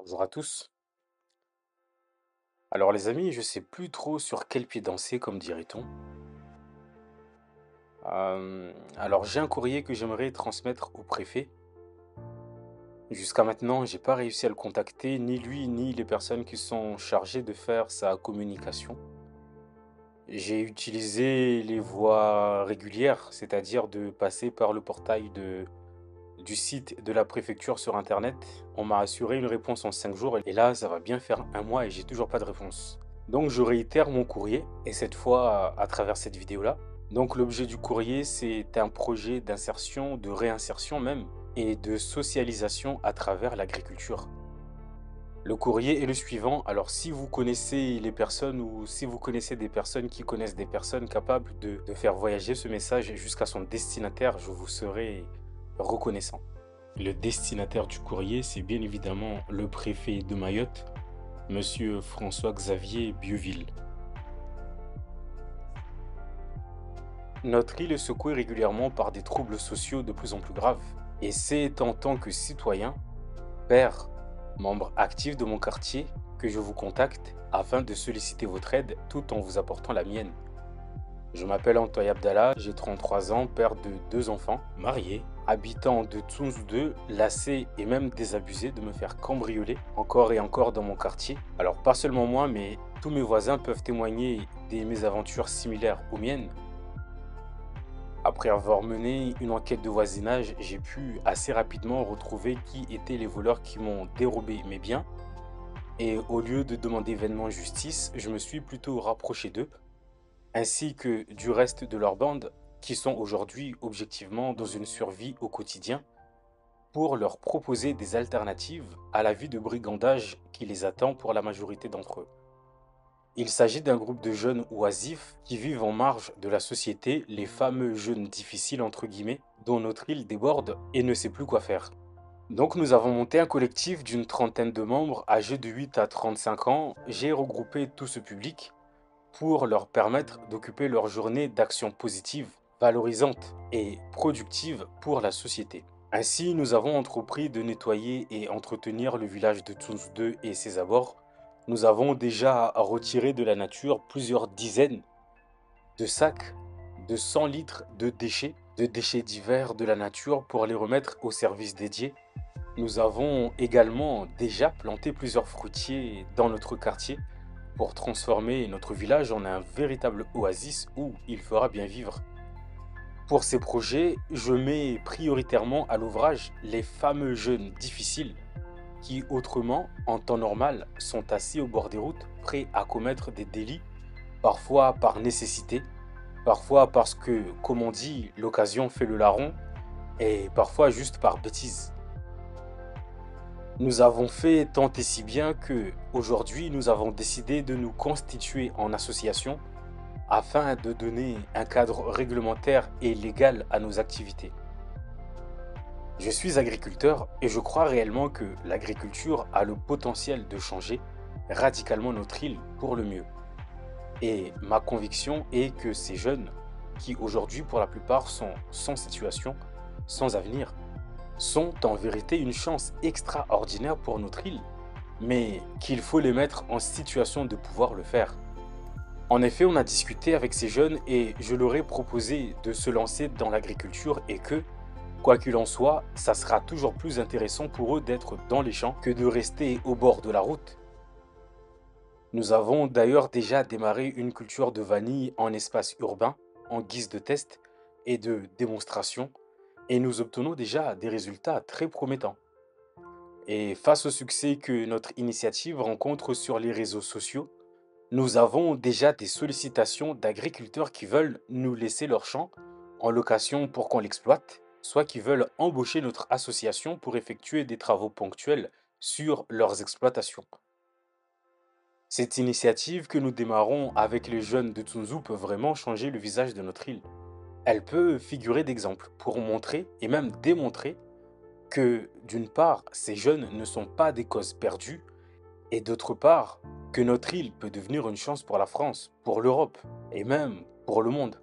Bonjour à tous. Alors les amis, je sais plus trop sur quel pied danser, comme dirait-on. Alors j'ai un courrier que j'aimerais transmettre au préfet. Jusqu'à maintenant, j'ai pas réussi à le contacter, ni lui, ni les personnes qui sont chargées de faire sa communication. J'ai utilisé les voies régulières, c'est-à-dire de passer par le portail du site de la préfecture sur Internet. On m'a assuré une réponse en 5 jours et là, ça va bien faire un mois et j'ai toujours pas de réponse. Donc je réitère mon courrier et cette fois à travers cette vidéo-là. Donc l'objet du courrier, c'est un projet d'insertion, de réinsertion même, et de socialisation à travers l'agriculture. Le courrier est le suivant. Alors si vous connaissez les personnes ou si vous connaissez des personnes qui connaissent des personnes capables de faire voyager ce message jusqu'à son destinataire, je vous serai reconnaissant. Le destinataire du courrier, c'est bien évidemment le préfet de Mayotte, Monsieur François-Xavier Bieuville. Notre île est secouée régulièrement par des troubles sociaux de plus en plus graves. Et c'est en tant que citoyen, père, membre actif de mon quartier, que je vous contacte afin de solliciter votre aide tout en vous apportant la mienne. Je m'appelle Antoine Abdallah, j'ai 33 ans, père de 2 enfants, marié, habitant de Tsunzu 2, lassé et même désabusé de me faire cambrioler encore et encore dans mon quartier. Alors pas seulement moi, mais tous mes voisins peuvent témoigner des mésaventures similaires aux miennes. Après avoir mené une enquête de voisinage, j'ai pu assez rapidement retrouver qui étaient les voleurs qui m'ont dérobé mes biens. Et au lieu de demander vainement justice, je me suis plutôt rapproché d'eux, ainsi que du reste de leur bande, qui sont aujourd'hui objectivement dans une survie au quotidien, pour leur proposer des alternatives à la vie de brigandage qui les attend pour la majorité d'entre eux. Il s'agit d'un groupe de jeunes oisifs qui vivent en marge de la société, les fameux jeunes difficiles entre guillemets, dont notre île déborde et ne sait plus quoi faire. Donc nous avons monté un collectif d'une trentaine de membres âgés de 8 à 35 ans. J'ai regroupé tout ce public pour leur permettre d'occuper leur journée d'actions positives, valorisantes et productives pour la société. Ainsi, nous avons entrepris de nettoyer et entretenir le village de Tsunz 2 et ses abords. Nous avons déjà retiré de la nature plusieurs dizaines de sacs de 100 litres de déchets divers de la nature pour les remettre au service dédié. Nous avons également déjà planté plusieurs fruitiers dans notre quartier pour transformer notre village en un véritable oasis où il fera bien vivre. Pour ces projets, je mets prioritairement à l'ouvrage les fameux jeunes difficiles qui, autrement, en temps normal, sont assis au bord des routes, prêts à commettre des délits, parfois par nécessité, parfois parce que, comme on dit, l'occasion fait le larron, et parfois juste par bêtise. Nous avons fait tant et si bien que, aujourd'hui, nous avons décidé de nous constituer en association afin de donner un cadre réglementaire et légal à nos activités. Je suis agriculteur et je crois réellement que l'agriculture a le potentiel de changer radicalement notre île pour le mieux. Et ma conviction est que ces jeunes, qui aujourd'hui pour la plupart sont sans situation, sans avenir, sont en vérité une chance extraordinaire pour notre île, mais qu'il faut les mettre en situation de pouvoir le faire. En effet, on a discuté avec ces jeunes et je leur ai proposé de se lancer dans l'agriculture et que, quoi qu'il en soit, ça sera toujours plus intéressant pour eux d'être dans les champs que de rester au bord de la route. Nous avons d'ailleurs déjà démarré une culture de vanille en espace urbain, en guise de test et de démonstration, et nous obtenons déjà des résultats très promettants. Et face au succès que notre initiative rencontre sur les réseaux sociaux, nous avons déjà des sollicitations d'agriculteurs qui veulent nous laisser leur champ en location pour qu'on l'exploite, soit qui veulent embaucher notre association pour effectuer des travaux ponctuels sur leurs exploitations. Cette initiative que nous démarrons avec les jeunes de Tsunzu peut vraiment changer le visage de notre île. Elle peut figurer d'exemple pour montrer et même démontrer que, d'une part, ces jeunes ne sont pas des causes perdues, et d'autre part, que notre île peut devenir une chance pour la France, pour l'Europe et même pour le monde.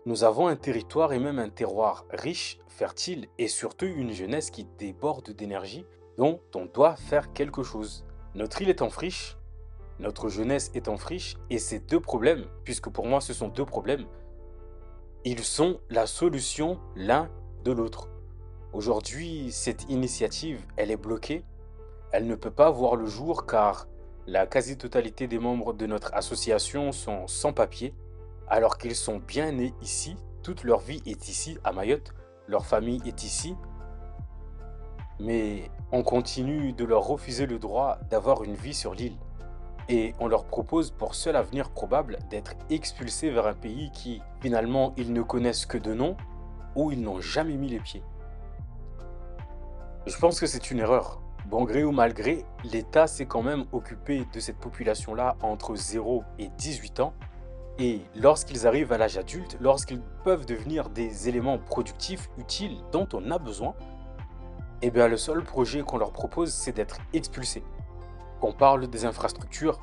Nous avons un territoire et même un terroir riche, fertile et surtout une jeunesse qui déborde d'énergie dont on doit faire quelque chose. Notre île est en friche, notre jeunesse est en friche, et ces deux problèmes, puisque pour moi ce sont deux problèmes, ils sont la solution l'un de l'autre. Aujourd'hui, cette initiative, elle est bloquée, elle ne peut pas voir le jour car la quasi-totalité des membres de notre association sont sans papier, alors qu'ils sont bien nés ici, toute leur vie est ici à Mayotte, leur famille est ici, mais on continue de leur refuser le droit d'avoir une vie sur l'île. Et on leur propose pour seul avenir probable d'être expulsés vers un pays qui, finalement, ils ne connaissent que de nom, où ils n'ont jamais mis les pieds. Je pense que c'est une erreur. Bon gré ou mal gré, l'État s'est quand même occupé de cette population-là entre 0 et 18 ans. Et lorsqu'ils arrivent à l'âge adulte, lorsqu'ils peuvent devenir des éléments productifs, utiles, dont on a besoin, eh bien le seul projet qu'on leur propose, c'est d'être expulsés. Qu'on parle des infrastructures,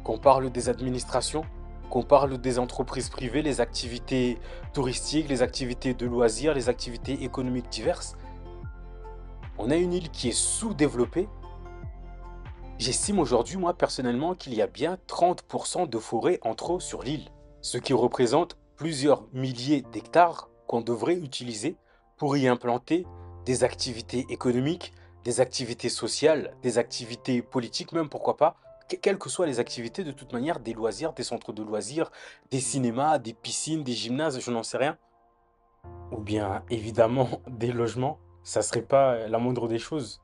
qu'on parle des administrations, qu'on parle des entreprises privées, les activités touristiques, les activités de loisirs, les activités économiques diverses. On a une île qui est sous-développée. J'estime aujourd'hui, moi, personnellement, qu'il y a bien 30% de forêt en trop sur l'île, ce qui représente plusieurs milliers d'hectares qu'on devrait utiliser pour y implanter des activités économiques, des activités sociales, des activités politiques même, pourquoi pas, quelles que soient les activités, de toute manière, des loisirs, des centres de loisirs, des cinémas, des piscines, des gymnases, je n'en sais rien. Ou bien, évidemment, des logements, ça serait pas la moindre des choses.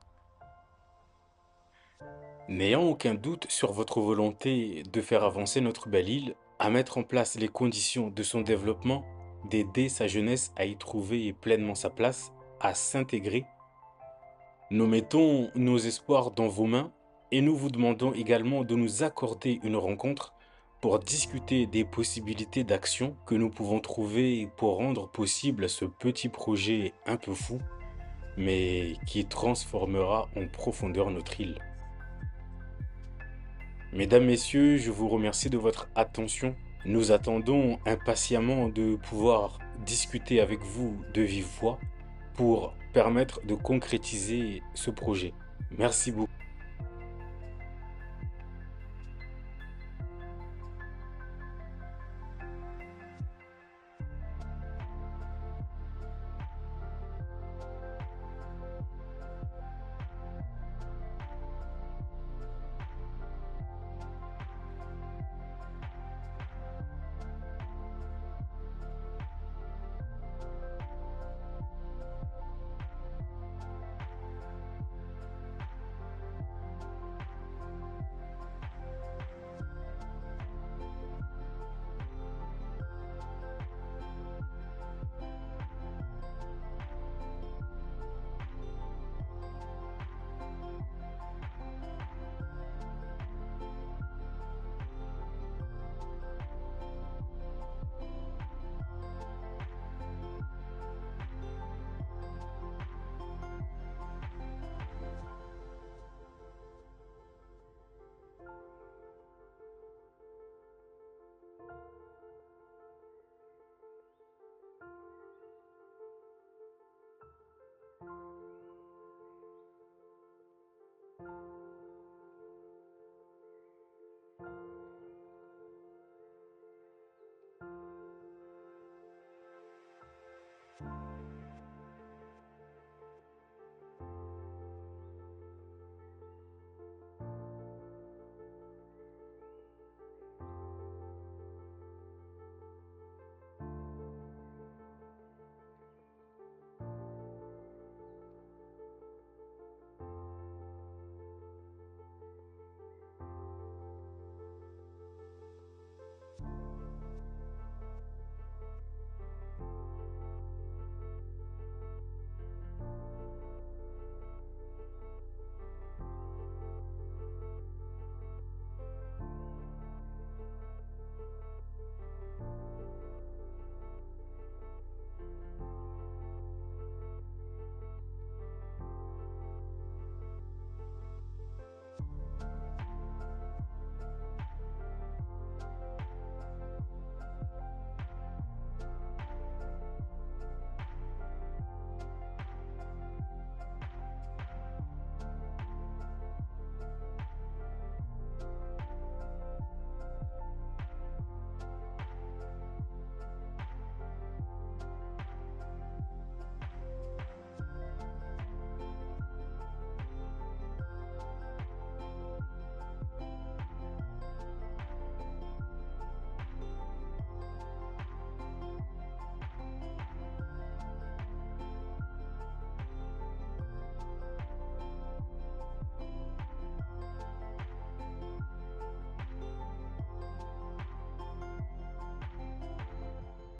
N'ayant aucun doute sur votre volonté de faire avancer notre belle île, à mettre en place les conditions de son développement, d'aider sa jeunesse à y trouver pleinement sa place, à s'intégrer, nous mettons nos espoirs dans vos mains et nous vous demandons également de nous accorder une rencontre pour discuter des possibilités d'action que nous pouvons trouver pour rendre possible ce petit projet un peu fou, mais qui transformera en profondeur notre île. Mesdames, Messieurs, je vous remercie de votre attention. Nous attendons impatiemment de pouvoir discuter avec vous de vive voix pour permettre de concrétiser ce projet. Merci beaucoup.